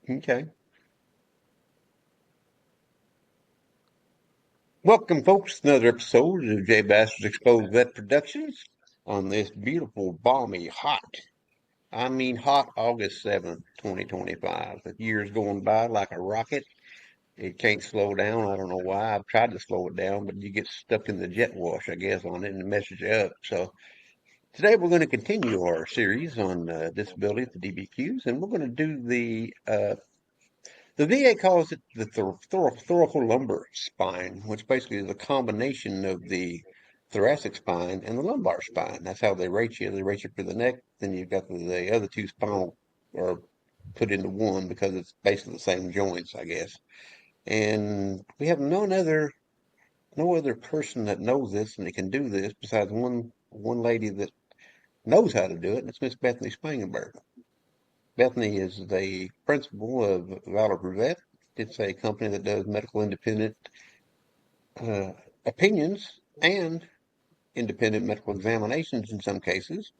Okay. Welcome, folks, to another episode of jbassers Exposed Vet Productions on this beautiful, balmy, hot August 7th, 2025. The year's going by like a rocket. It can't slow down. I don't know why. I've tried to slow it down, but you get stuck in the jet wash, I guess, on it and it messes you up. So today we're going to continue our series on disability at the DBQs, and we're going to do the VA calls it the thoracolumbar spine, which basically is a combination of the thoracic spine and the lumbar spine. That's how they rate you. They rate you for the neck, then you've got the other two spinal are put into one because it's basically the same joints, I guess. And we have no other person that knows this and that can do this besides one lady that knows how to do it, and it's Miss Bethany Spangenberg. Bethany is the principal of Valor Brevet. It's a company that does medical independent uh, opinions and independent medical examinations in some cases.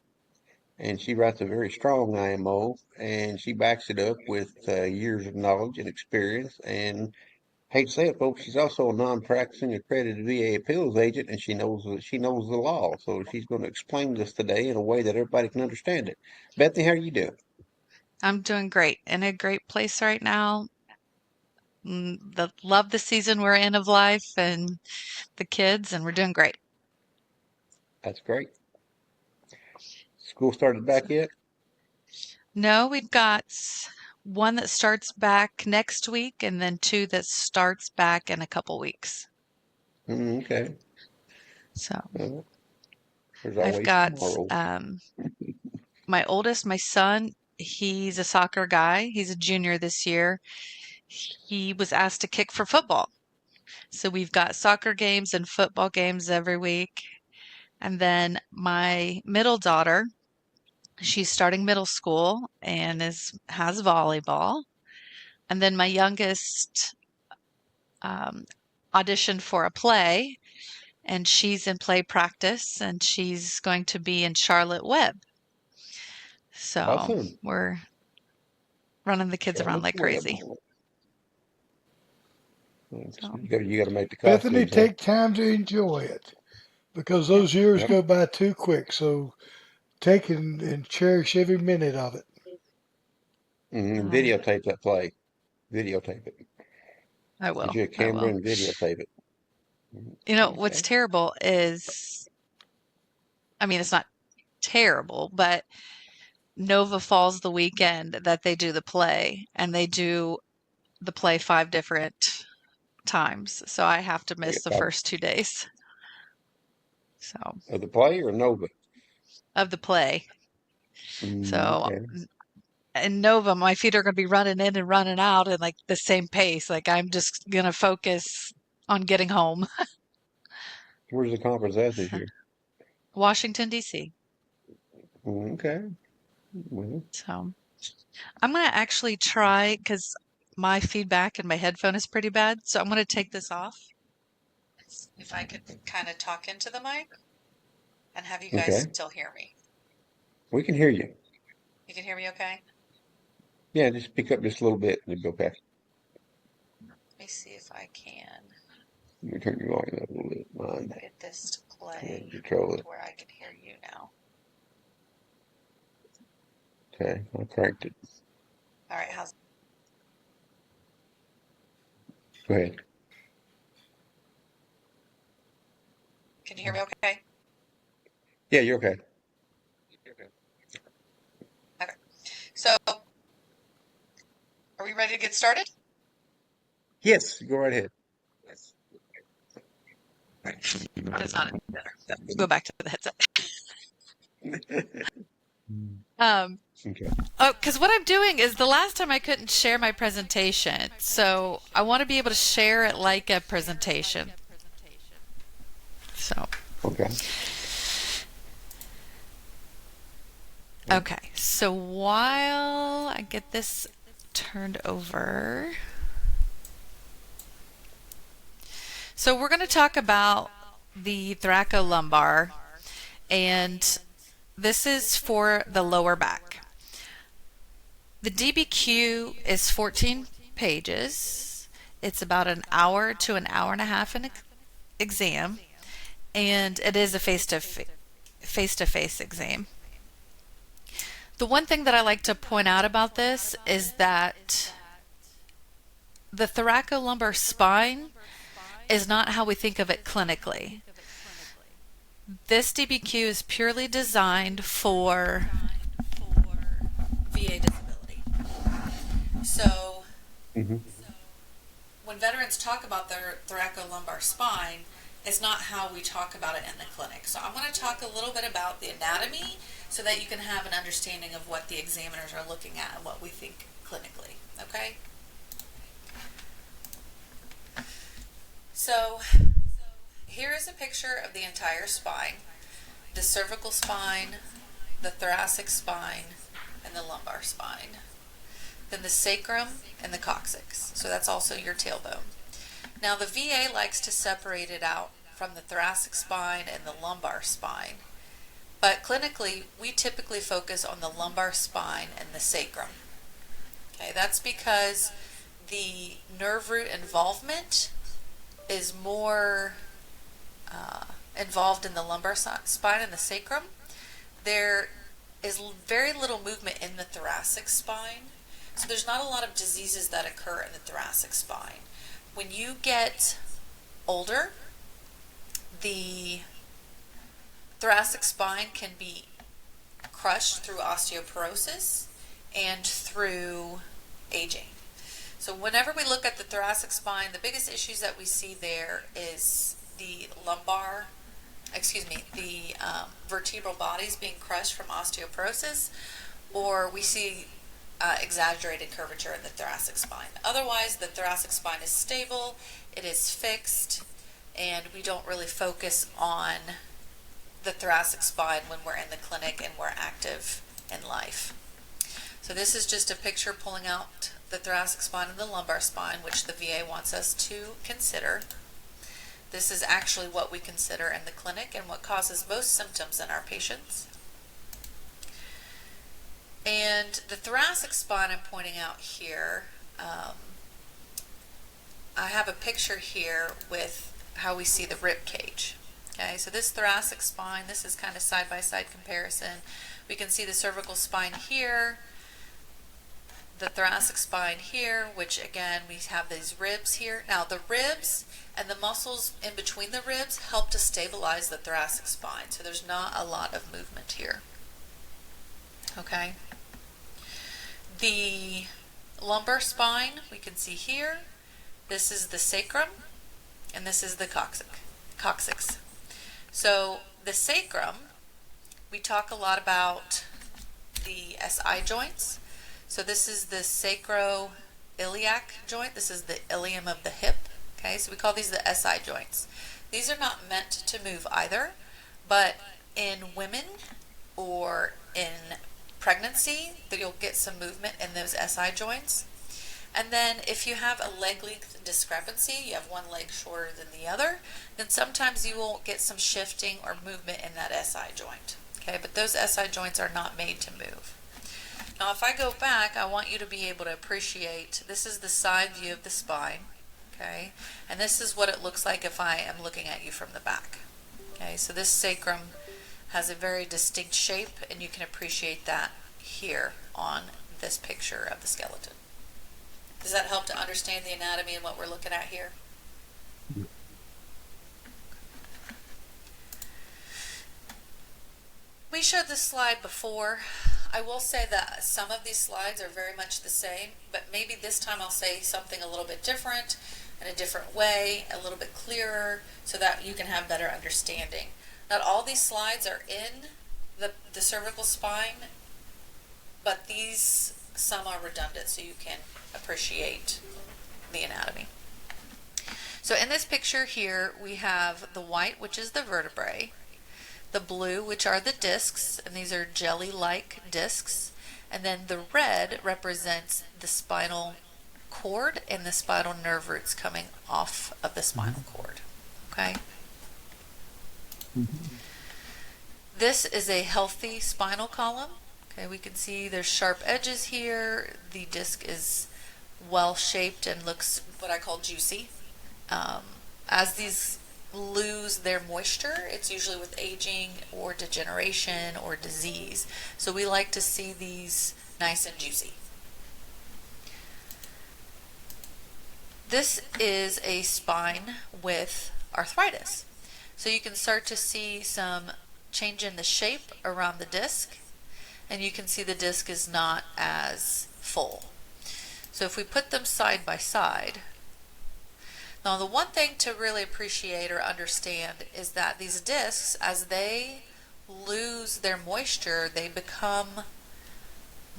And she writes a very strong IMO, and she backs it up with years of knowledge and experience. And hate to say it, folks, she's also a non-practicing accredited VA appeals agent, and she knows the law. So she's going to explain this today in a way that everybody can understand it. Bethany, how are you doing? I'm doing great. In a great place right now. Love the season we're in of life and the kids, and we're doing great. That's great. School started So, back yet? no, we've got one that starts back next week and then two that starts back in a couple weeks. Okay. So Well, there's I've always got tomorrow. my oldest, my son, he's a soccer guy. He's a junior this year. He was asked to kick for football. So we've got soccer games and football games every week. And then my middle daughter, she's starting middle school and has volleyball. And then my youngest um, auditioned for a play, and she's in play practice, and she's going to be in Charlotte Webb. So Awesome. we're running the kids around Charlotte's like Web. crazy. So You got to make the Bethany, costumes, huh? take time to enjoy it because those years Yep. go by too quick. So take and cherish every minute of it. um, Videotape that play. Videotape it. I Get will. you a I camera will. and videotape it. What's Okay. terrible is, I mean, it's not terrible, but Nova falls the weekend that they do the play, and they do the play 5 different times. So I have to They miss get the five first 2 days. So of the play or Nova. of the play. So Okay. in Nova, my feet are going to be running in and running out in like the same pace. Like I'm just going to focus on getting home. Where's the conference at this year? Washington, D.C. Okay. Well, So I'm going to actually try because my feedback in my headphone is pretty bad. So I'm going to take this off. If I could kind of talk into the mic and have you guys okay. still hear me. We can hear you. You can hear me okay? Yeah, just pick up just a little bit and it'll be okay. Let me see if I can Let me turn your volume up a little bit. Mine. get this to Yeah, play control to it. where I can hear you now. Okay. I cranked it. All right, how's Go ahead. can you hear me okay? Yeah, you're okay. Okay. So are we ready to get started? Yes, go right ahead. All right. That's not it. Better. We'll go back to the headset. Um, Okay. oh, because what I'm doing is the last time I couldn't share my presentation, so I want to be able to share it like a presentation. So, Okay. okay. So while I get this turned over, so we're going to talk about the thoracolumbar, and this is for the lower back. The DBQ is 14 pages. It's about an hour to an hour and a half an exam, and it is a face-to-face exam. The one thing that I like to point out about this is that the thoracolumbar spine is not how we think of it clinically. This DBQ is purely designed for VA disability. So Hmm. when veterans talk about their thoracolumbar spine, it's not how we talk about it in the clinic. So I'm going to talk a little bit about the anatomy so that you can have an understanding of what the examiners are looking at and what we think clinically. Okay? So here is a picture of the entire spine: the cervical spine, the thoracic spine, and the lumbar spine. Then the sacrum and the coccyx. So that's also your tailbone. Now the VA likes to separate it out from the thoracic spine and the lumbar spine. But clinically, we typically focus on the lumbar spine and the sacrum. Okay, that's because the nerve root involvement is more involved in the lumbar spine and the sacrum. There is very little movement in the thoracic spine, so there's not a lot of diseases that occur in the thoracic spine. When you get older, the thoracic spine can be crushed through osteoporosis and through aging. So whenever we look at the thoracic spine, the biggest issues that we see there is the vertebral bodies being crushed from osteoporosis, or we see exaggerated curvature in the thoracic spine. Otherwise, the thoracic spine is stable, it is fixed, and we don't really focus on the thoracic spine when we're in the clinic and we're active in life. So this is just a picture pulling out the thoracic spine and the lumbar spine, which the VA wants us to consider. This is actually what we consider in the clinic and what causes most symptoms in our patients. And the thoracic spine I'm pointing out here, I have a picture here with how we see the rib cage. Okay, so this thoracic spine, this is kind of side-by-side comparison. We can see the cervical spine here, the thoracic spine here, which again, we have these ribs here. Now the ribs and the muscles in between the ribs help to stabilize the thoracic spine, so there's not a lot of movement here. Okay. The lumbar spine, we can see here, this is the sacrum, and this is the coccyx. So the sacrum, we talk a lot about the SI joints. So this is the sacroiliac joint. This is the ilium of the hip. Okay, so we call these the SI joints. These are not meant to move either, but in women or in pregnancy, that you'll get some movement in those SI joints. And then if you have a leg length discrepancy, you have one leg shorter than the other, then sometimes you will get some shifting or movement in that SI joint. Okay, but those SI joints are not made to move. Now if I go back, I want you to be able to appreciate, this is the side view of the spine, okay, and this is what it looks like if I am looking at you from the back. Okay, so this sacrum has a very distinct shape, and you can appreciate that here on this picture of the skeleton. Does that help to understand the anatomy and what we're looking at here? We showed this slide before. I will say that some of these slides are very much the same, but maybe this time I'll say something a little bit different, in a different way, a little bit clearer, so that you can have better understanding. Not all these slides are in the cervical spine, but some are redundant, so you can appreciate the anatomy. So in this picture here, we have the white, which is the vertebrae, the blue, which are the discs, and these are jelly-like discs, and then the red represents the spinal cord and the spinal nerve roots coming off of the spinal cord. Okay? This is a healthy spinal column. Okay, we can see there's sharp edges here. The disc is well shaped and looks what I call juicy. Um, as these lose their moisture, it's usually with aging or degeneration or disease. So we like to see these nice and juicy. This is a spine with arthritis. So you can start to see some change in the shape around the disc, and you can see the disc is not as full. So if we put them side by side, now the one thing to really appreciate or understand is that these discs, as they lose their moisture, they become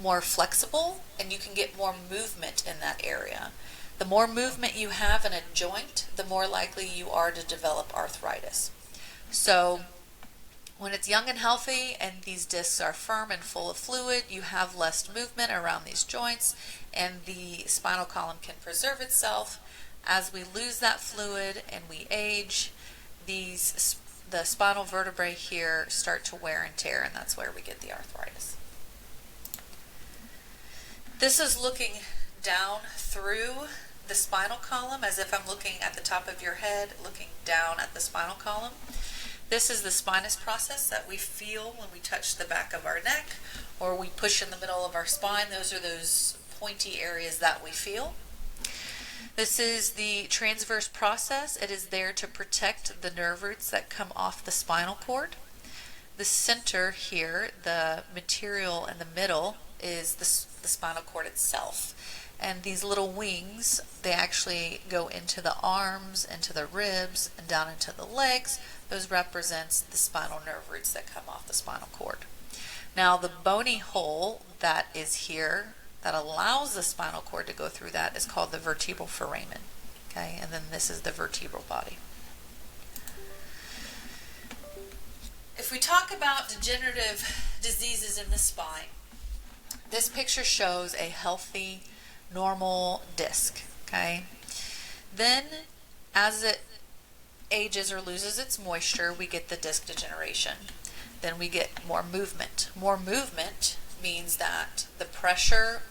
more flexible and you can get more movement in that area. The more movement you have in a joint, the more likely you are to develop arthritis. So when it's young and healthy and these discs are firm and full of fluid, you have less movement around these joints and the spinal column can preserve itself. As we lose that fluid and we age, the spinal vertebrae here start to wear and tear, and that's where we get the arthritis. This is looking down through the spinal column as if I'm looking at the top of your head, looking down at the spinal column. This is the spinous process that we feel when we touch the back of our neck or we push in the middle of our spine. Those are those pointy areas that we feel. This is the transverse process. It is there to protect the nerve roots that come off the spinal cord. The center here, the material in the middle, is the spinal cord itself. And these little wings, they actually go into the arms, into the ribs, and down into the legs. Those represents the spinal nerve roots that come off the spinal cord. Now the bony hole that is here, that allows the spinal cord to go through that, is called the vertebral foramen. Okay, and then this is the vertebral body. If we talk about degenerative diseases in the spine, this picture shows a healthy, normal disc. Okay, then as it ages or loses its moisture, we get the disc degeneration. Then we get more movement. More movement means that the pressure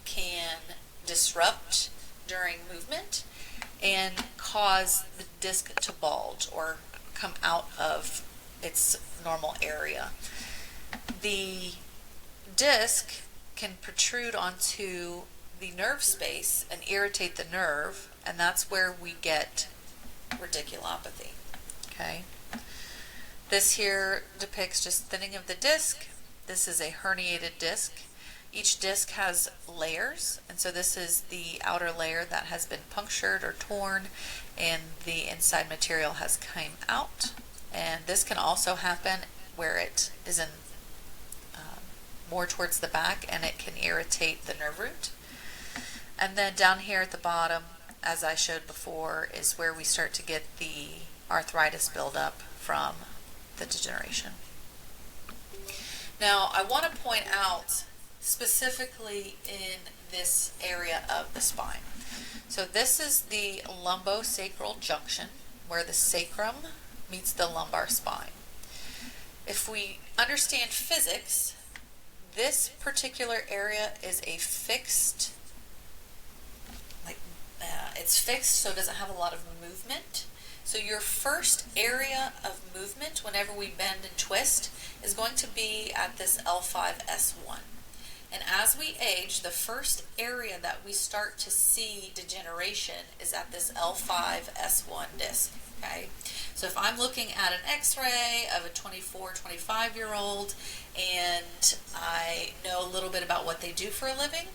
can disrupt during movement and cause the disc to bulge or come out of its normal area. The disc can protrude onto the nerve space and irritate the nerve, and that's where we get radiculopathy. Okay. This here depicts just thinning of the disc. This is a herniated disc. Each disc has layers, and so this is the outer layer that has been punctured or torn, and the inside material has come out. And this can also happen where it is in more towards the back, and it can irritate the nerve root. And then down here at the bottom, as I showed before, is where we start to get the arthritis buildup from the degeneration. Now, I want to point out specifically in this area of the spine. So this is the lumbosacral junction, where the sacrum meets the lumbar spine. If we understand physics, this particular area is a fixed, it's fixed, so it doesn't have a lot of movement. So your first area of movement whenever we bend and twist is going to be at this L5S1. And as we age, the first area that we start to see degeneration is at this L5S1 disc. Okay? So if I'm looking at an x-ray of a 24, 25-year-old and I know a little bit about what they do for a living,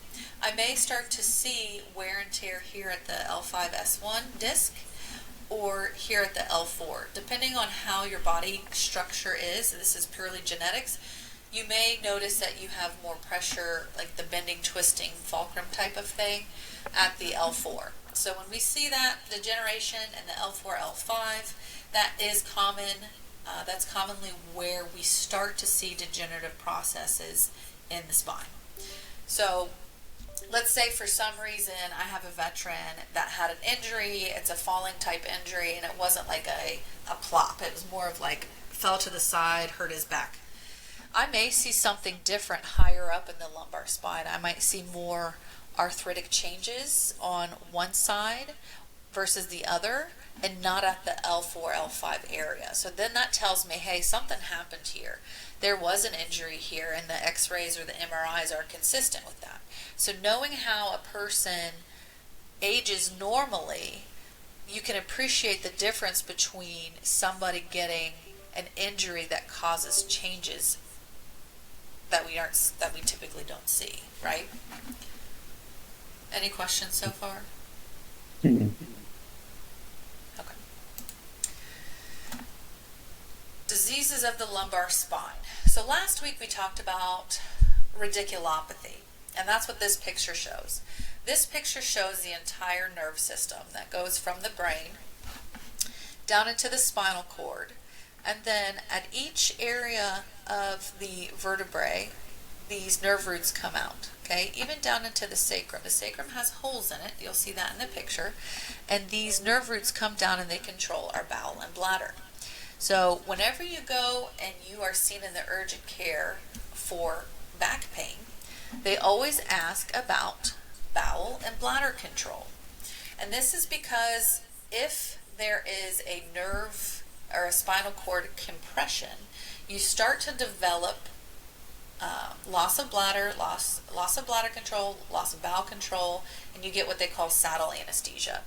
I may start to see wear and tear here at the L5S1 disc or here at the L4. Depending on how your body structure is, this is purely genetics, you may notice that you have more pressure, like the bending, twisting, fulcrum type of thing, at the L4. So when we see that degeneration in the L4, L5, that is common. That's commonly where we start to see degenerative processes in the spine. So let's say for some reason I have a veteran that had an injury, it's a falling type injury, and it wasn't like a plop. It was more of like fell to the side, hurt his back. I may see something different higher up in the lumbar spine. I might see more arthritic changes on one side versus the other, and not at the L4, L5 area. So then that tells me, hey, something happened here. There was an injury here, and the x-rays or the MRIs are consistent with that. So knowing how a person ages normally, you can appreciate the difference between somebody getting an injury that causes changes that we typically don't see, right? Any questions so far? Mhm. Okay. Diseases of the lumbar spine. So last week we talked about radiculopathy, and that's what this picture shows. This picture shows the entire nerve system that goes from the brain down into the spinal cord, and then at each area of the vertebrae, these nerve roots come out, okay, even down into the sacrum. The sacrum has holes in it, you'll see that in the picture, and these nerve roots come down and they control our bowel and bladder. So whenever you go and you are seen in the urgent care for back pain, they always ask about bowel and bladder control. And this is because if there is a nerve or a spinal cord compression, you start to develop loss of bladder, loss of bladder control, loss of bowel control, and you get what they call saddle anesthesia.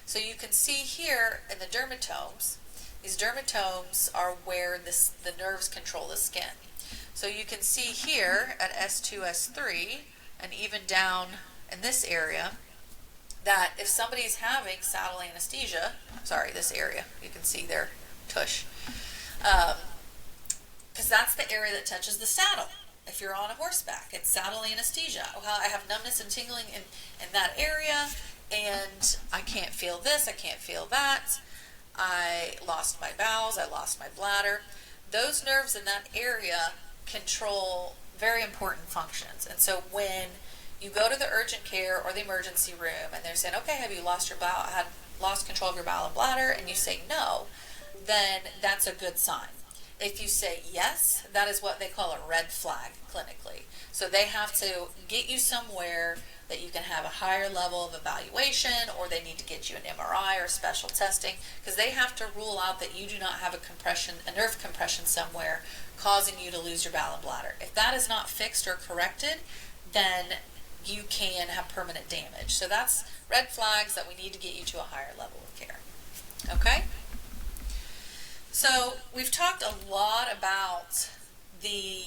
So you can see here in the dermatomes, these dermatomes are where the nerves control the skin. So you can see here at S2, S3, and even down in this area, that if somebody's having saddle anesthesia, sorry, this area, you can see their tush, because that's the area that touches the saddle. If you're on a horseback, it's saddle anesthesia. Well, I have numbness and tingling in that area, and I can't feel this, I can't feel that. I lost my bowels, I lost my bladder. Those nerves in that area control very important functions. And so when you go to the urgent care or the emergency room and they're saying, okay, have you lost control of your bowel and bladder? And you say no, then that's a good sign. If you say yes, that is what they call a red flag clinically. So they have to get you somewhere that you can have a higher level of evaluation, or they need to get you an MRI or special testing, because they have to rule out that you do not have a nerve compression somewhere causing you to lose your bowel and bladder. If that is not fixed or corrected, then you can have permanent damage. So that's red flags that we need to get you to a higher level of care. Okay? So we've talked a lot about the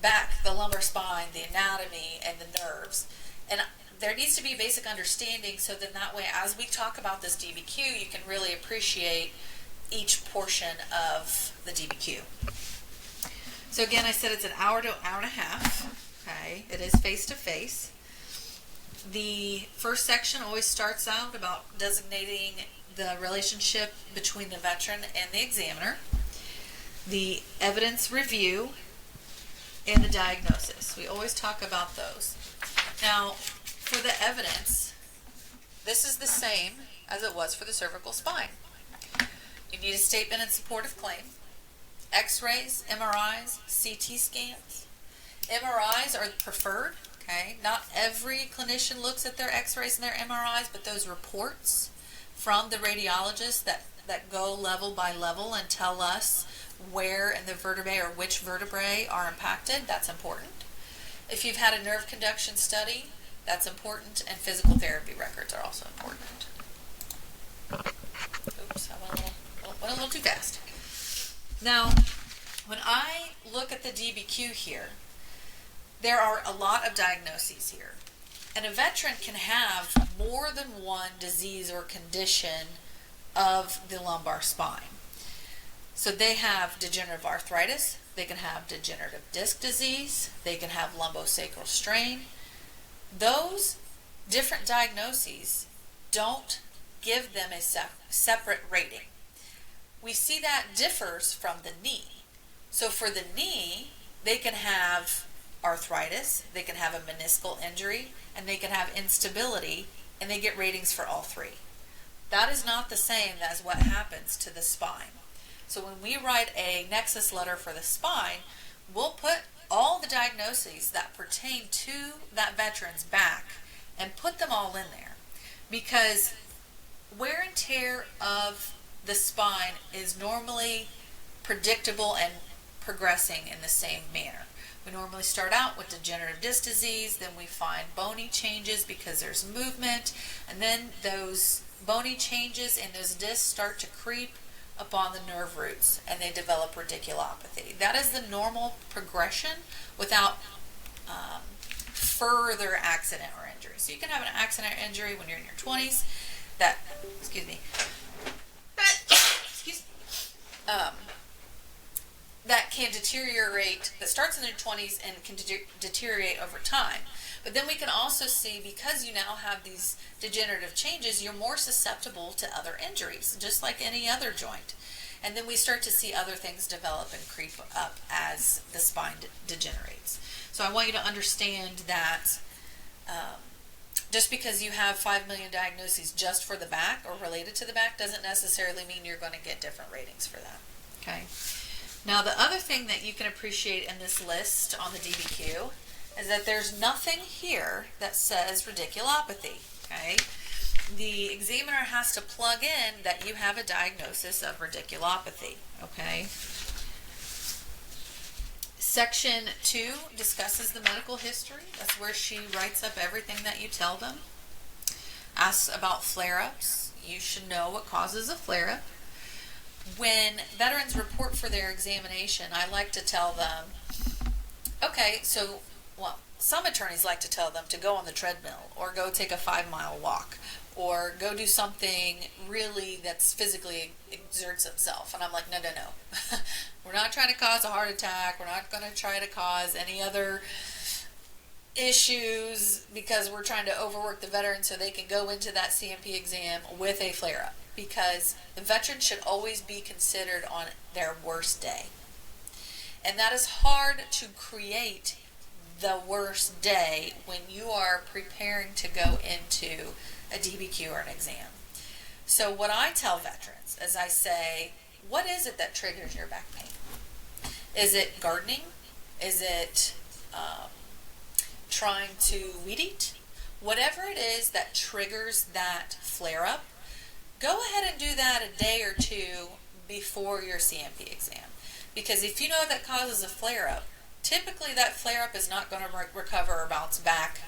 back, the lumbar spine, the anatomy, and the nerves. And there needs to be basic understanding, so then that way, as we talk about this DBQ, you can really appreciate each portion of the DBQ. So again, I said it's an hour to hour and a half. Okay, it is face-to-face. The first section always starts out about designating the relationship between the veteran and the examiner, the evidence review, and the diagnosis. We always talk about those. Now, for the evidence, this is the same as it was for the cervical spine. You need a statement in support of claim, x-rays, MRIs, CT scans. MRIs are preferred, okay? Not every clinician looks at their x-rays and their MRIs, but those reports from the radiologists that go level by level and tell us where in the vertebrae or which vertebrae are impacted, that's important. If you've had a nerve conduction study, that's important, and physical therapy records are also important. Oops, I went a little too fast. Now, when I look at the DBQ here, there are a lot of diagnoses here. And a veteran can have more than one disease or condition of the lumbar spine. So they have degenerative arthritis, they can have degenerative disc disease, they can have lumbosacral strain. Those different diagnoses don't give them a separate rating. We see that differs from the knee. So for the knee, they can have arthritis, they can have a meniscal injury, and they can have instability, and they get ratings for all three. That is not the same as what happens to the spine. So when we write a nexus letter for the spine, we'll put all the diagnoses that pertain to that veteran's back and put them all in there, because wear and tear of the spine is normally predictable and progressing in the same manner. We normally start out with degenerative disc disease, then we find bony changes because there's movement, and then those bony changes and those discs start to creep upon the nerve roots and they develop radiculopathy. That is the normal progression without further accident or injury. So you can have an accident or injury when you're in your 20s that, excuse me, that can deteriorate, that starts in their 20s and can deteriorate over time. But then we can also see, because you now have these degenerative changes, you're more susceptible to other injuries, just like any other joint. And then we start to see other things develop and creep up as the spine degenerates. So I want you to understand that just because you have 5 million diagnoses just for the back or related to the back doesn't necessarily mean you're going to get different ratings for that. Okay. Now, the other thing that you can appreciate in this list on the DBQ is that there's nothing here that says radiculopathy. Okay. The examiner has to plug in that you have a diagnosis of radiculopathy. Okay. Section 2 discusses the medical history. That's where she writes up everything that you tell them. Asks about flare-ups. You should know what causes a flare-up. When veterans report for their examination, I like to tell them, okay, so, well, some attorneys like to tell them to go on the treadmill or go take a 5-mile walk or go do something really that's physically exerts itself. And I'm like, no. We're not trying to cause a heart attack. We're not going to try to cause any other issues because we're trying to overwork the veteran so they can go into that CMP exam with a flare-up. Because the veteran should always be considered on their worst day. And that is hard to create the worst day when you are preparing to go into a DBQ or an exam. So what I tell veterans is I say, what is it that triggers your back pain? Is it gardening? Is it trying to weed eat? Whatever it is that triggers that flare-up, go ahead and do that a day or two before your CMP exam. Because if you know that causes a flare-up, typically that flare-up is not going to recover or bounce back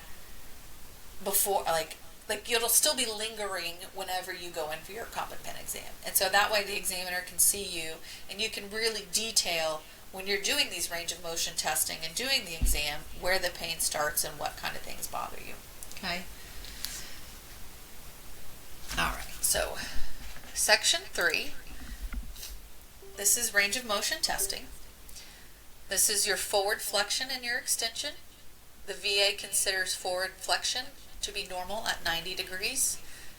before, like it'll still be lingering whenever you go in for your combat pen exam. And so that way the examiner can see you and you can really detail when you're doing these range of motion testing and doing the exam where the pain starts and what kind of things bother you. Okay? All right. So, section 3, this is range of motion testing. This is your forward flexion and your extension. The VA considers forward flexion to be normal at 90 degrees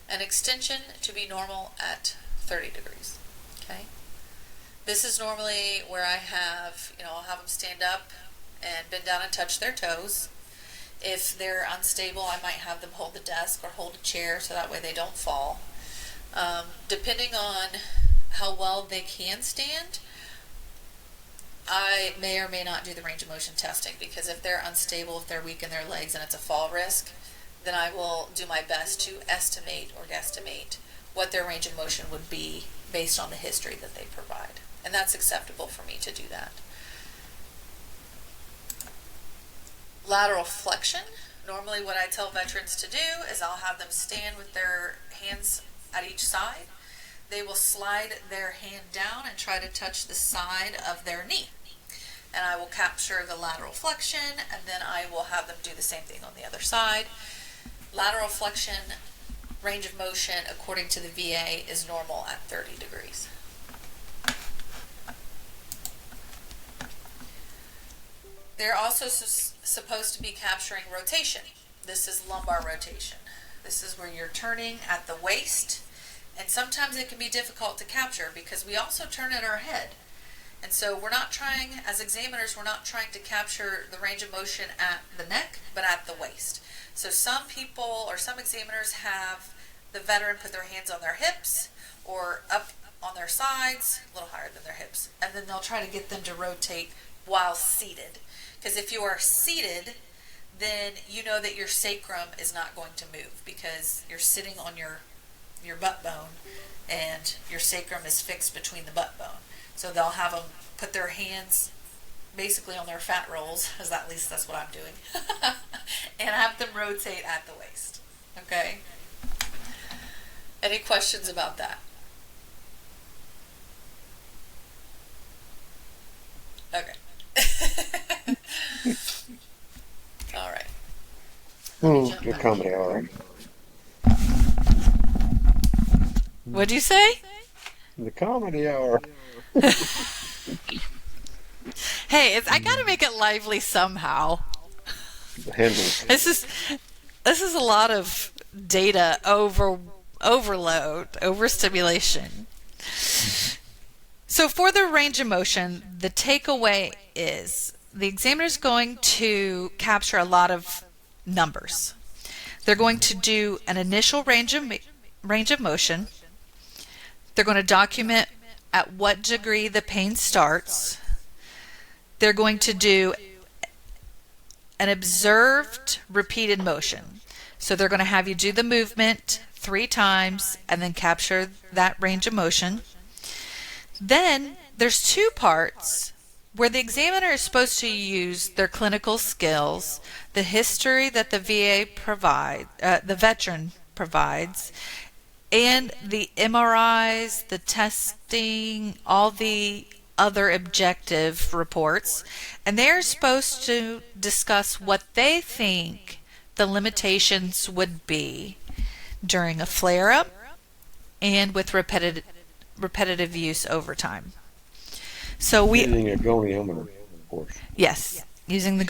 and extension to be normal at 30 degrees. Okay? This is normally where I have, I'll have them stand up and bend down and touch their toes. If they're unstable, I might have them hold the desk or hold a chair so that way they don't fall. Depending on how well they can stand, I may or may not do the range of motion testing, because if they're unstable, if they're weak in their legs and it's a fall risk, then I will do my best to estimate or guesstimate what their range of motion would be based on the history that they provide. And that's acceptable for me to do that. Lateral flexion. Normally what I tell veterans to do is I'll have them stand with their hands at each side. They will slide their hand down and try to touch the side of their knee. And I will capture the lateral flexion, and then I will have them do the same thing on the other side. Lateral flexion range of motion, according to the VA, is normal at 30 degrees. They're also supposed to be capturing rotation. This is lumbar rotation. This is where you're turning at the waist, and sometimes it can be difficult to capture because we also turn at our head. And so we're not trying, as examiners, we're not trying to capture the range of motion at the neck, but at the waist. So some people or some examiners have the veteran put their hands on their hips or up on their sides, a little higher than their hips, and then they'll try to get them to rotate while seated. Because if you are seated, then you know that your sacrum is not going to move because you're sitting on your butt bone and your sacrum is fixed between the butt bone. So they'll have them put their hands basically on their fat rolls, as at least that's what I'm doing, and have them rotate at the waist. Okay? Any questions about that? Okay. All right. The comedy hour. What'd you say? The comedy hour. Hey, I gotta make it lively somehow. The handles. This is a lot of data overload, overstimulation. So for the range of motion, the takeaway is the examiner is going to capture a lot of numbers. They're going to do an initial range of motion. They're going to document at what degree the pain starts. They're going to do an observed repeated motion. So they're going to have you do the movement 3 times and then capture that range of motion. Then there's 2 parts where the examiner is supposed to use their clinical skills, the history that the the veteran provides, and the MRIs, the testing, all the other objective reports, and they're supposed to discuss what they think the limitations would be during a flare-up and with repetitive use over time. So using a goniometer, of course. Yes, using the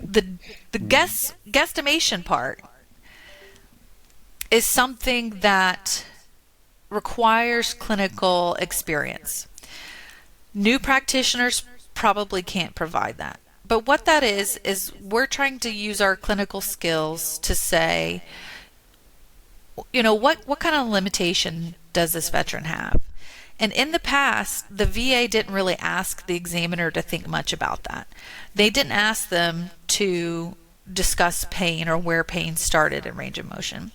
the guesstimation part is something that requires clinical experience. New practitioners probably can't provide that. But what that is we're trying to use our clinical skills to say, what kind of limitation does this veteran have? And in the past, the VA didn't really ask the examiner to think much about that. They didn't ask them to discuss pain or where pain started in range of motion.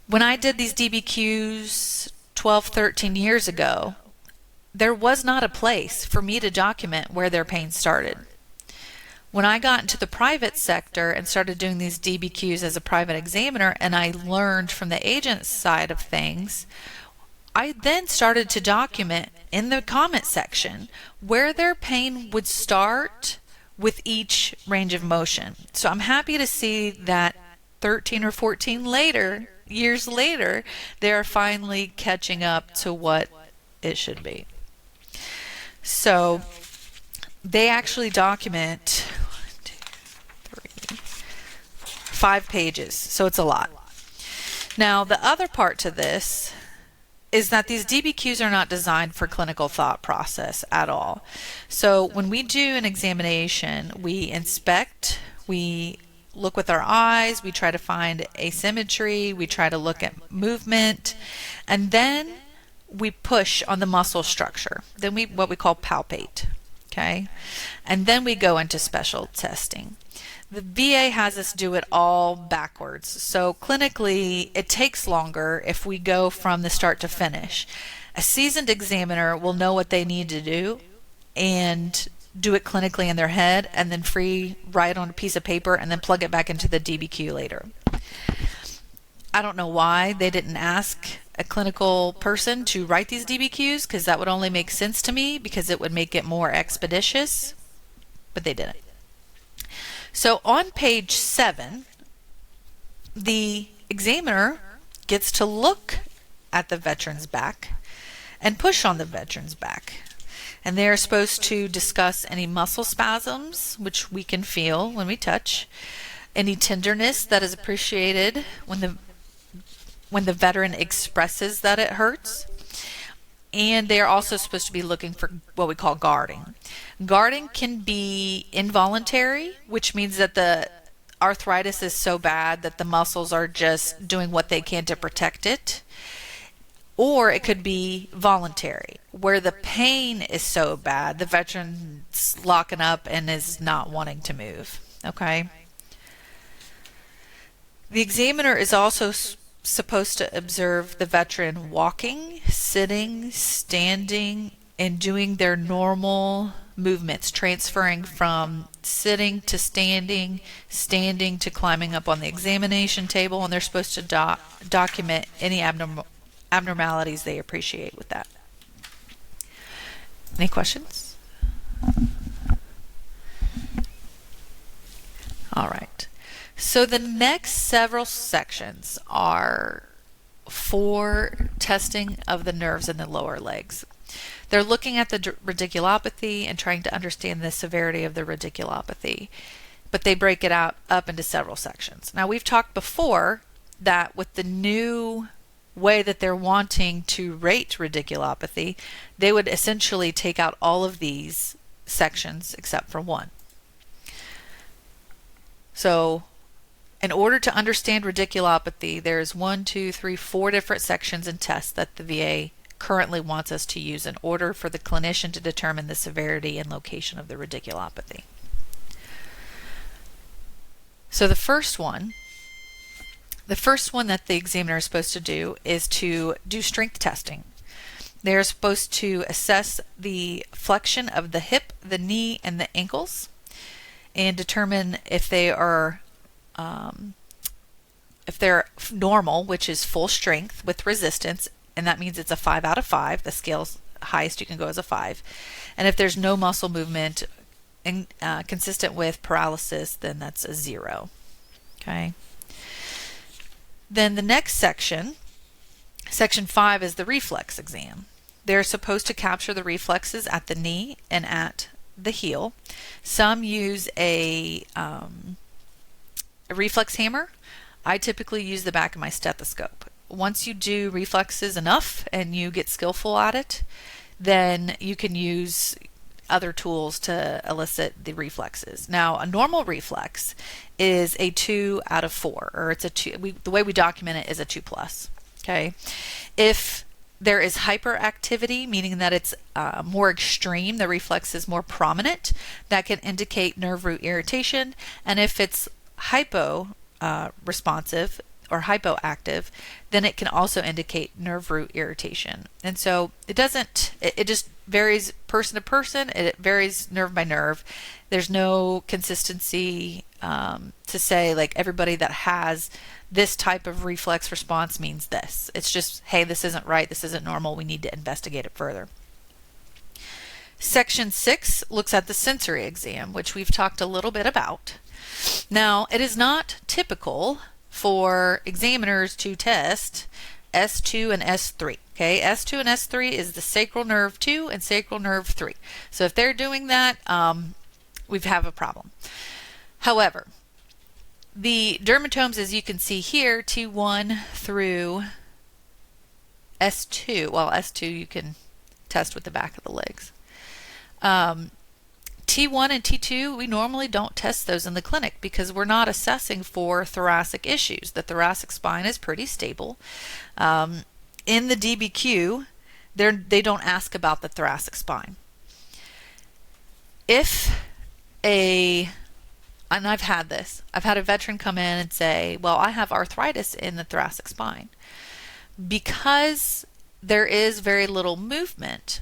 When I did these DBQs 12, 13 years ago, there was not a place for me to document where their pain started. When I got into the private sector and started doing these DBQs as a private examiner, and I learned from the agent side of things, I then started to document in the comment section where their pain would start with each range of motion. So I'm happy to see that 13 or 14 years later, they're finally catching up to what it should be. So they actually document 5 pages, so it's a lot. Now, the other part to this is that these DBQs are not designed for clinical thought process at all. So when we do an examination, we inspect, we look with our eyes, we try to find asymmetry, we try to look at movement, and then we push on the muscle structure. Then what we call palpate, okay? And then we go into special testing. The VA has us do it all backwards. So clinically, it takes longer if we go from the start to finish. A seasoned examiner will know what they need to do and do it clinically in their head and then write on a piece of paper and then plug it back into the DBQ later. I don't know why they didn't ask a clinical person to write these DBQs, because that would only make sense to me because it would make it more expeditious, but they didn't. So on page 7, the examiner gets to look at the veteran's back and push on the veteran's back. And they are supposed to discuss any muscle spasms, which we can feel when we touch, any tenderness that is appreciated when the veteran expresses that it hurts. And they are also supposed to be looking for what we call guarding. Guarding can be involuntary, which means that the arthritis is so bad that the muscles are just doing what they can to protect it. Or it could be voluntary, where the pain is so bad, the veteran's locking up and is not wanting to move. Okay. The examiner is also supposed to observe the veteran walking, sitting, standing, and doing their normal movements, transferring from sitting to standing, standing to climbing up on the examination table, and they're supposed to document any abnormalities they appreciate with that. Any questions? All right. So the next several sections are for testing of the nerves in the lower legs. They're looking at the radiculopathy and trying to understand the severity of the radiculopathy, but they break it out up into several sections. Now, we've talked before that with the new way that they're wanting to rate radiculopathy, they would essentially take out all of these sections except for one. So in order to understand radiculopathy, there's 4 different sections and tests that the VA currently wants us to use in order for the clinician to determine the severity and location of the radiculopathy. So the first one that the examiner is supposed to do is to do strength testing. They're supposed to assess the flexion of the hip, the knee, and the ankles and determine if they're normal, which is full strength with resistance, and that means it's a 5 out of 5. The scale's highest you can go is a 5. And if there's no muscle movement consistent with paralysis, then that's a 0. Okay. Then the next section, section 5, is the reflex exam. They're supposed to capture the reflexes at the knee and at the heel. Some use a reflex hammer. I typically use the back of my stethoscope. Once you do reflexes enough and you get skillful at it, then you can use other tools to elicit the reflexes. Now, a normal reflex is a 2 out of 4, or it's a 2. The way we document it is a 2+. Okay, if there is hyperactivity, meaning that it's more extreme, the reflex is more prominent, that can indicate nerve root irritation. And if it's hypo responsive or hypoactive, then it can also indicate nerve root irritation. And so it just varies person to person. It varies nerve by nerve. There's no consistency to say like everybody that has this type of reflex response means this. It's just, hey, this isn't right, this isn't normal, we need to investigate it further. Section 6 looks at the sensory exam, which we've talked a little bit about. Now, it is not typical for examiners to test S2 and S3. Okay, S2 and S3 is the sacral nerve 2 and sacral nerve 3. So if they're doing that, we have a problem. However, the dermatomes, as you can see here, T1 through S2, well, S2 you can test with the back of the legs. T1 and T2, we normally don't test those in the clinic because we're not assessing for thoracic issues. The thoracic spine is pretty stable. In the DBQ, they don't ask about the thoracic spine. And I've had a veteran come in and say, well, I have arthritis in the thoracic spine. Because there is very little movement,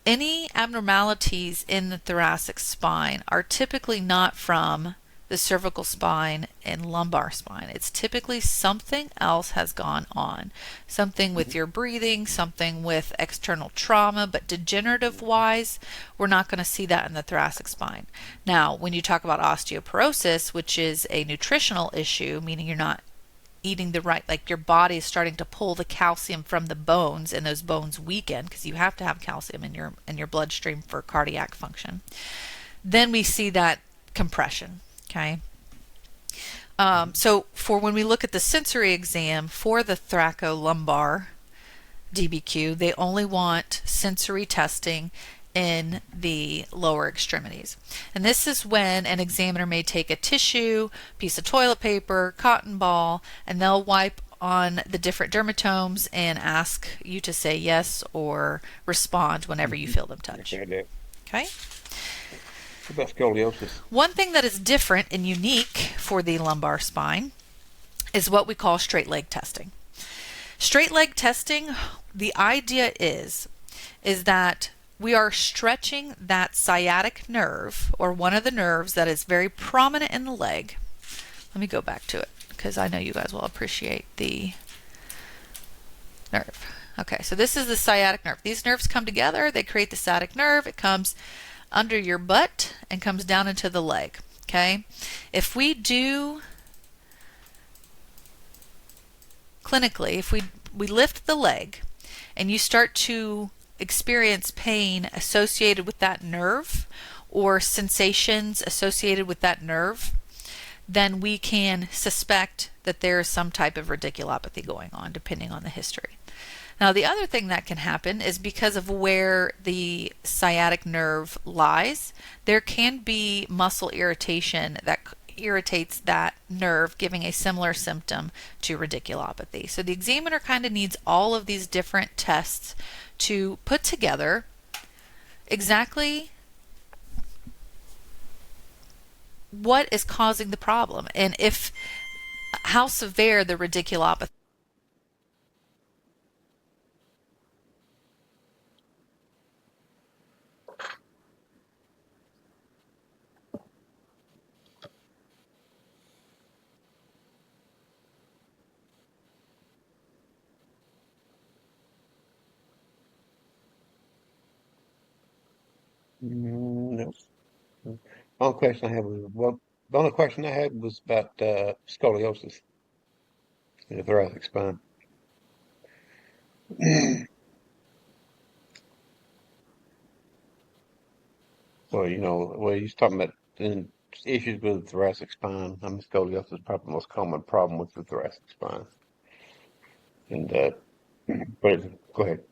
any abnormalities in the thoracic spine are typically not from the cervical spine and lumbar spine. It's typically something else has gone on. Something with your breathing, something with external trauma, but degenerative wise, we're not going to see that in the thoracic spine. Now, when you talk about osteoporosis, which is a nutritional issue, meaning you're not eating the right, like your body is starting to pull the calcium from the bones and those bones weaken because you have to have calcium in your bloodstream for cardiac function, then we see that compression. Okay. So for when we look at the sensory exam for the thoracolumbar DBQ, they only want sensory testing in the lower extremities. And this is when an examiner may take a tissue, piece of toilet paper, cotton ball, and they'll wipe on the different dermatomes and ask you to say yes or respond whenever you Mhm. feel them touch. Okay, Dick. Okay? What about scoliosis? One thing that is different and unique for the lumbar spine is what we call straight leg testing. Straight leg testing, the idea is that we are stretching that sciatic nerve, or one of the nerves that is very prominent in the leg. Let me go back to it because I know you guys will appreciate the nerve. Okay, so this is the sciatic nerve. These nerves come together, they create the sciatic nerve. It comes under your butt and comes down into the leg. Okay, if we do clinically, if we lift the leg and you start to experience pain associated with that nerve or sensations associated with that nerve, then we can suspect that there is some type of radiculopathy going on, depending on the history. Now, the other thing that can happen is because of where the sciatic nerve lies, there can be muscle irritation that irritates that nerve, giving a similar symptom to radiculopathy. So the examiner kind of needs all of these different tests to put together exactly what is causing the problem and if how severe the radiculopathy. No. Only question I had was well, the only question I had was about scoliosis in the thoracic spine. Well, he's talking about issues with the thoracic spine. I mean, scoliosis is probably the most common problem with the thoracic spine. And go ahead.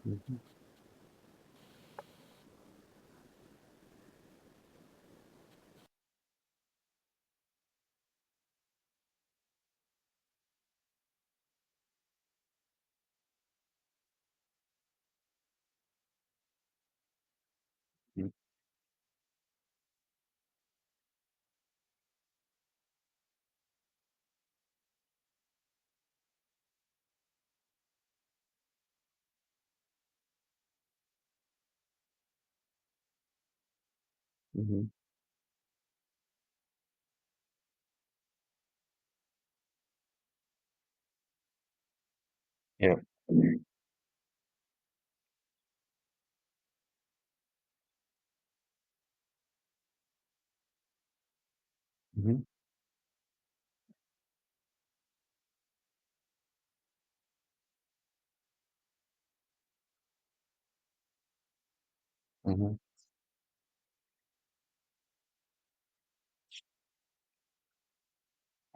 Mhm. Mhm. Yeah. Mhm. Mhm.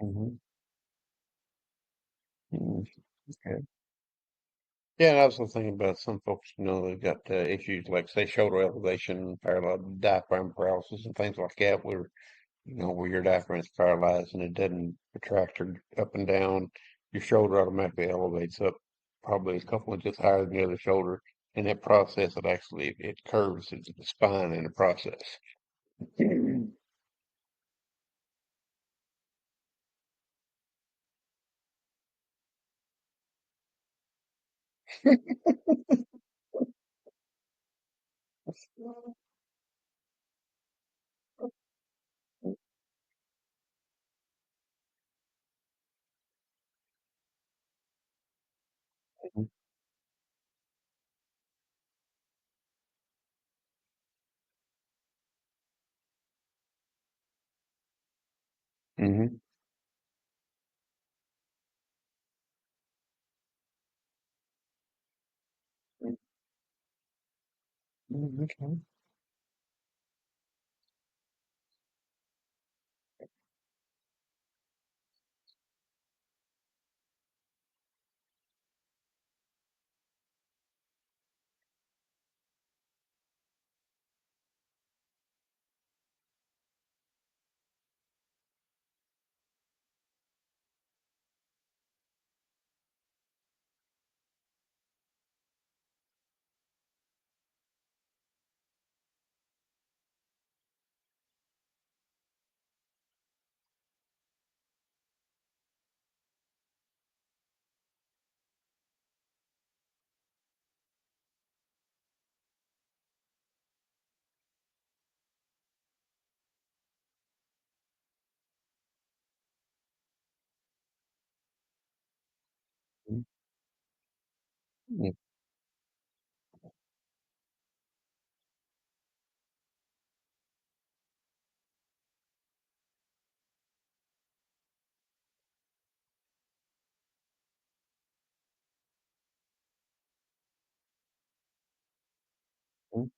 Mhm. Mhm. Okay. Yeah, and I was also thinking about some folks, they've got issues like, say, shoulder elevation, diaphragm paralysis, and things like that, where your diaphragm is paralyzed and it doesn't retract or up and down. Your shoulder automatically elevates up probably a couple inches higher than the other shoulder. In that process, it curves into the spine in the process. Hmm. Okay. Mm, mm,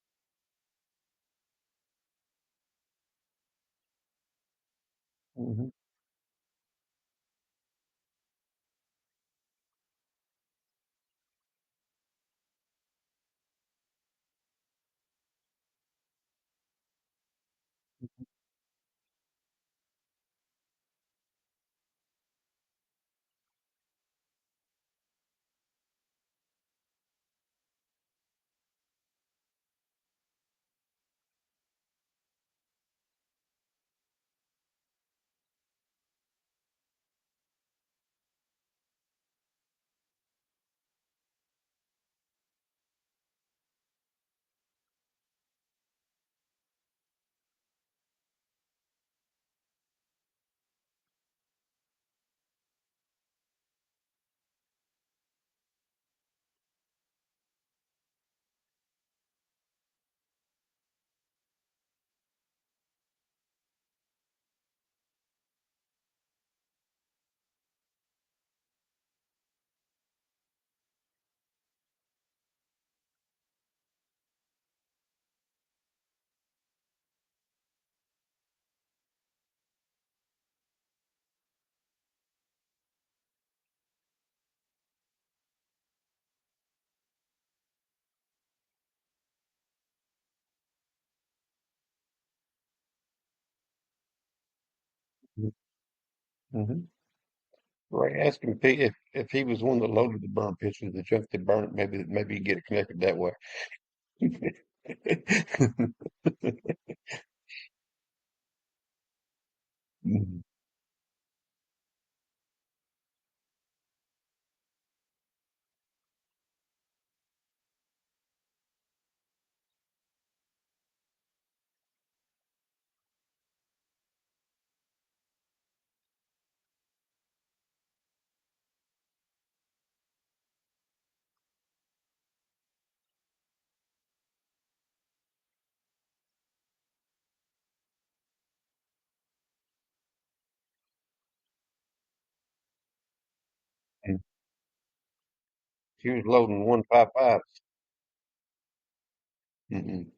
mhm, mhm. Right. Ask him if he was one that loaded the burn pistol, the junk that burned, maybe you get it connected that way. Mhm, mm. She was loading 155s. Mm-mm,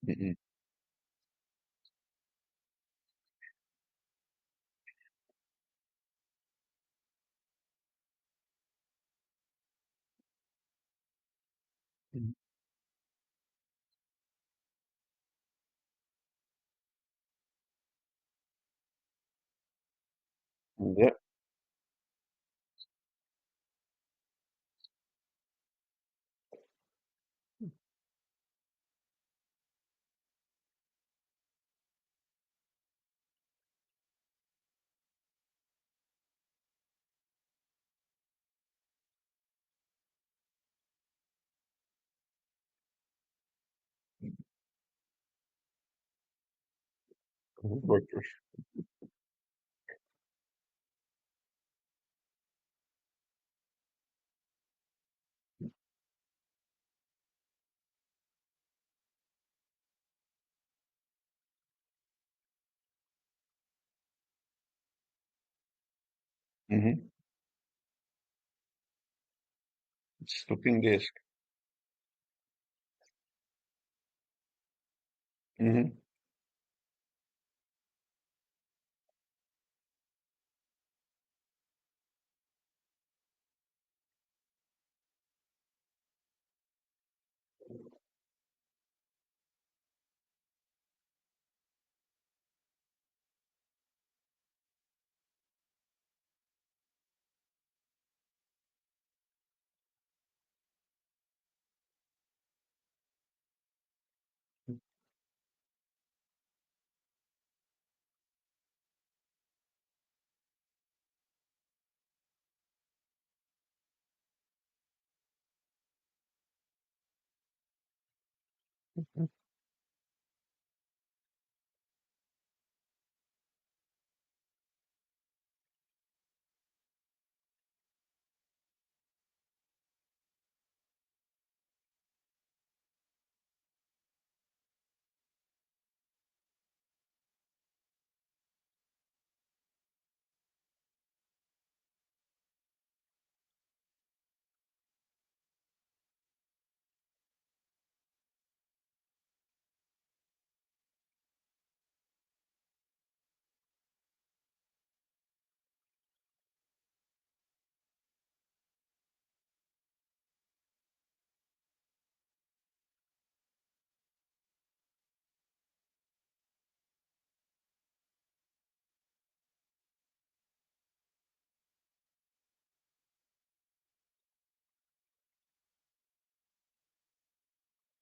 mm-mm, mm. Yep. Workers. Mm-hmm. Slipping disc. Mm-hmm.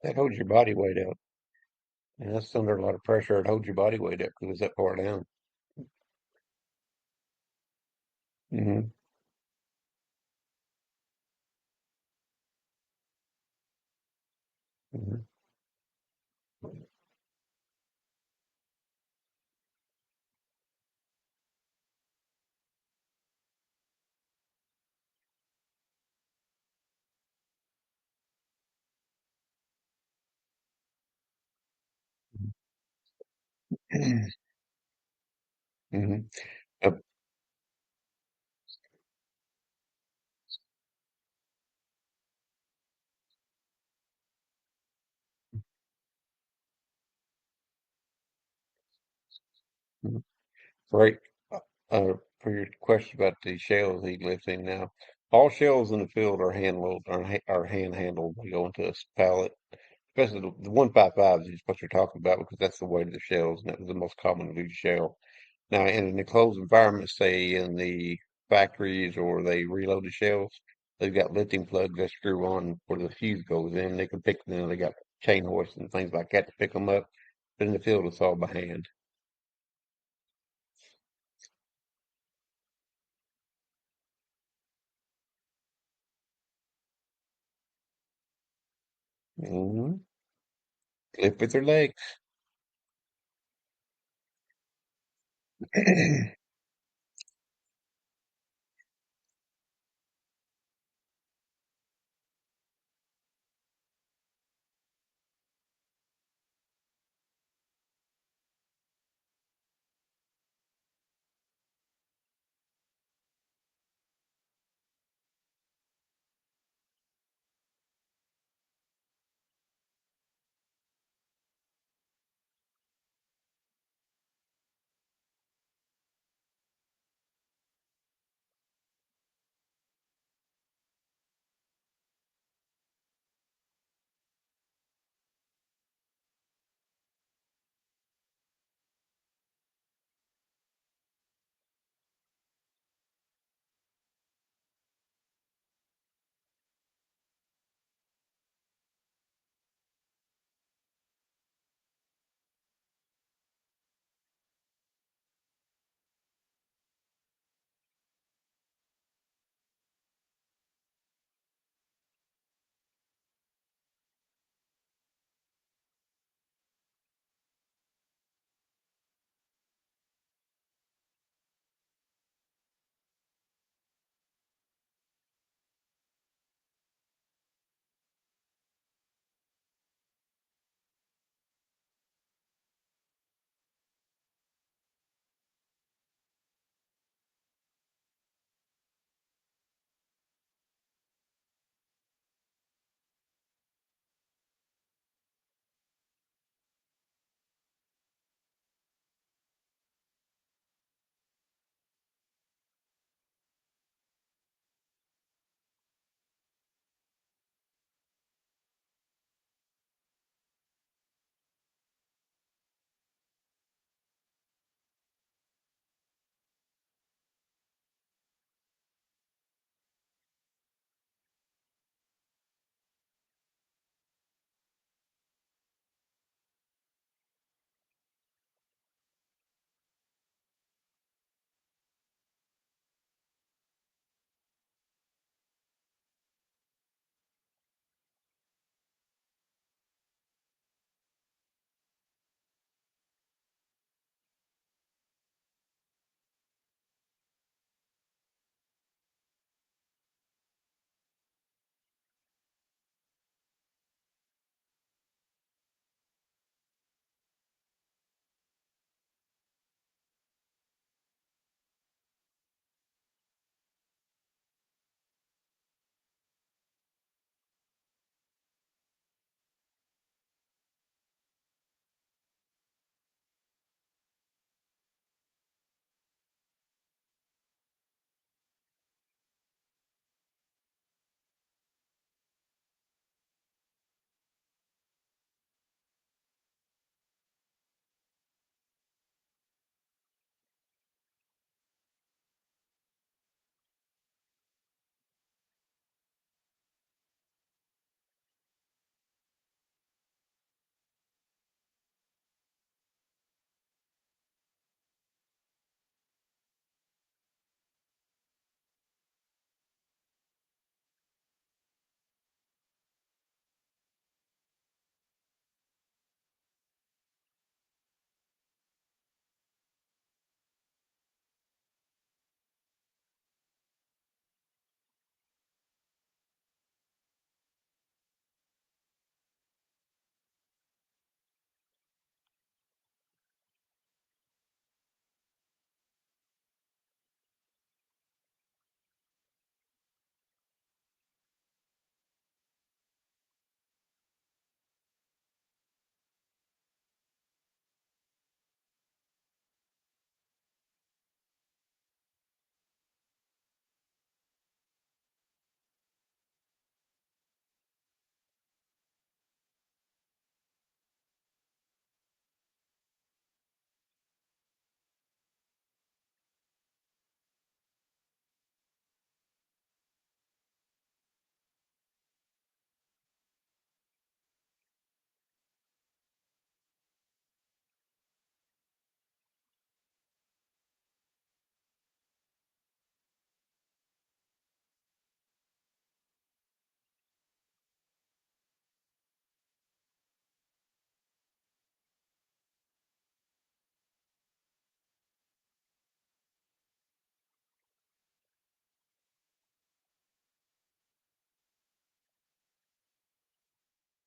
That holds your body weight up. And that's under a lot of pressure. It holds your body weight up because it's that far down. Hmm. Hmm. Hmm. Uh, right. For your question about the shells he lives in now, all shells in the field are are hand handled. They go into a pallet, especially the 155s is what you're talking about because that's the weight of the shells, and that was the most common loose shell. Now, in an enclosed environment, say in the factories or they reload the shells, they've got lifting plugs that screw on where the fuse goes in. They can pick them. They got chain hoists and things like that to pick them up. But in the field, it's all by hand. Hmm. Lift with their legs.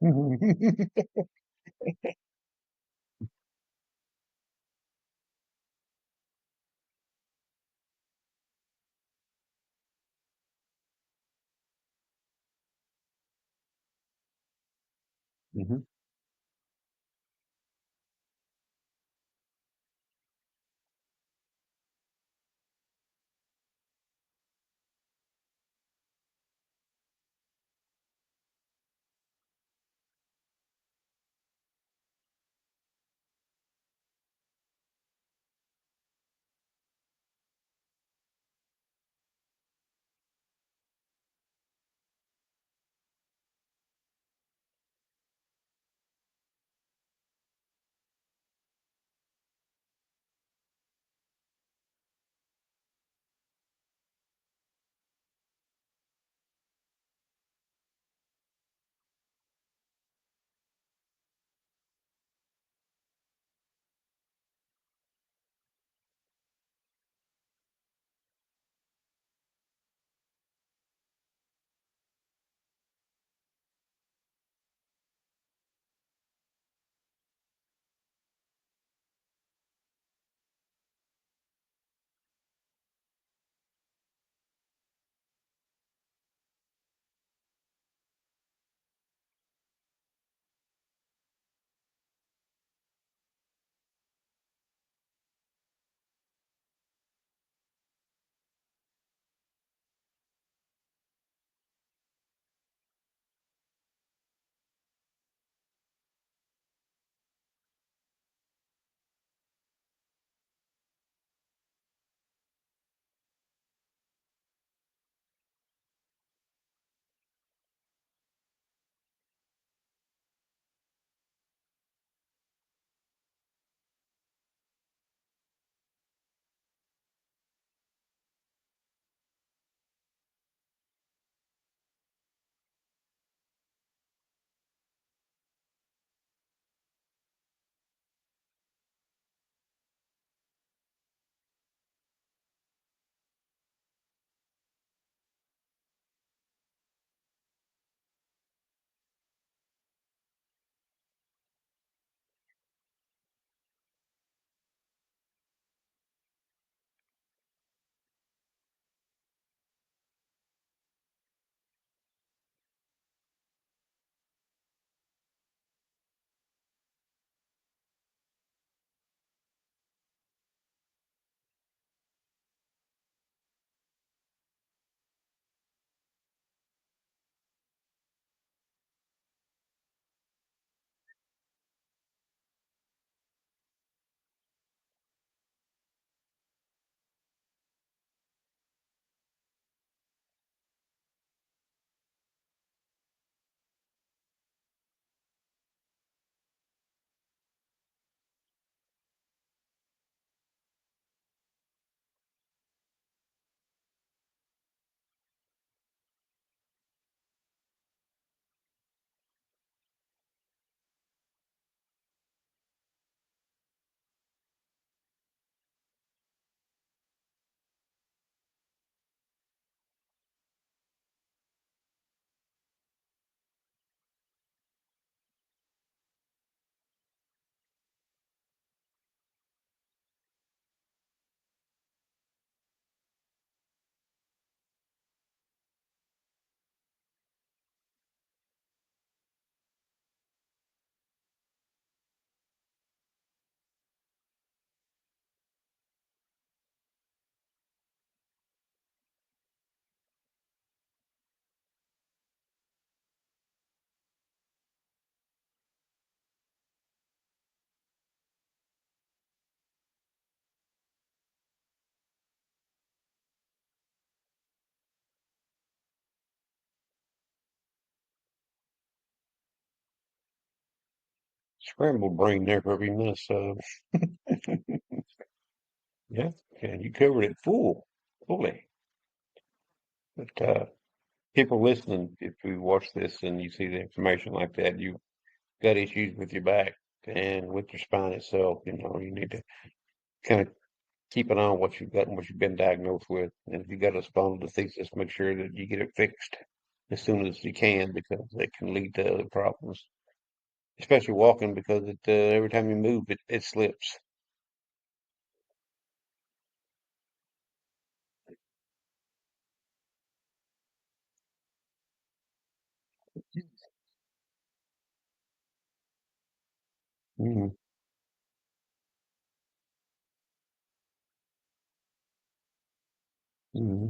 Mhm. Scrambled brain there for a few minutes. Yeah, yeah, you covered it fully. But people listening, if you watch this and you see the information like that, you've got issues with your back and with your spine itself. You need to kind of keep an eye on what you've got and what you've been diagnosed with. And if you got a spondylolisthesis, make sure that you get it fixed. as soon as you can because it can lead to other problems, especially walking because every time you move, it slips. Hmm. Hmm.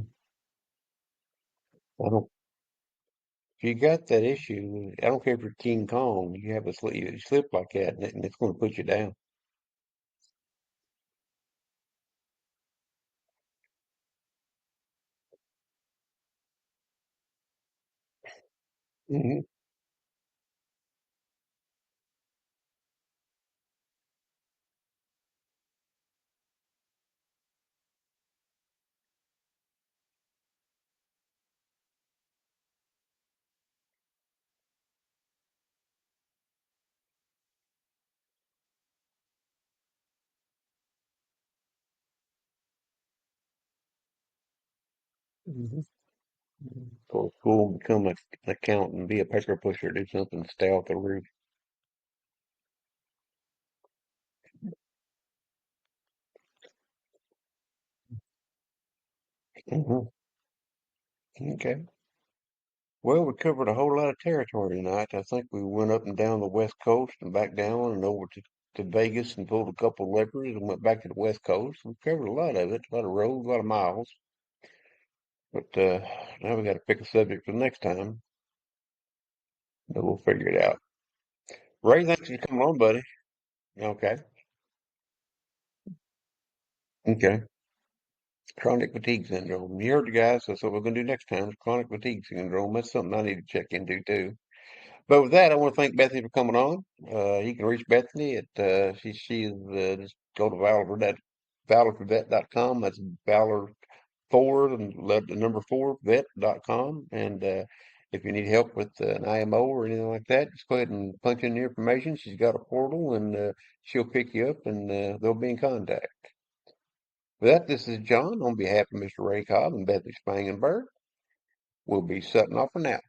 I don't. If you got that issue, I don't care if you're King Kong, you have a slip, you slip like that, and it's going to put you down. Hmm. Hmm. Go to school, become an accountant, be a paper pusher, do something, stay off the roof. Hmm. Okay. Well, we covered a whole lot of territory tonight. I think we went up and down the West Coast and back down and over to Vegas and pulled a couple of levers and went back to the West Coast. We covered a lot of it, a lot of roads, a lot of miles. But now we got to pick a subject for next time. But we'll figure it out. Ray, thanks for coming on, buddy. Okay. Okay. Chronic fatigue syndrome. You heard the guys. That's what we're going to do next time. Is chronic fatigue syndrome. That's something I need to check into too. But with that, I want to thank Bethany for coming on. You can reach Bethany at she is just go to valorforvet.com. That's Valor four and the number four vet.com. And if you need help with an IMO or anything like that, just go ahead and punch in the information. She's got a portal and she'll pick you up and they'll be in contact. With that, this is John on behalf of Mr. Ray Cobb and Bethany Spangenberg. We'll be setting off for now.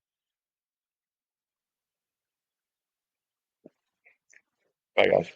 Bye, guys.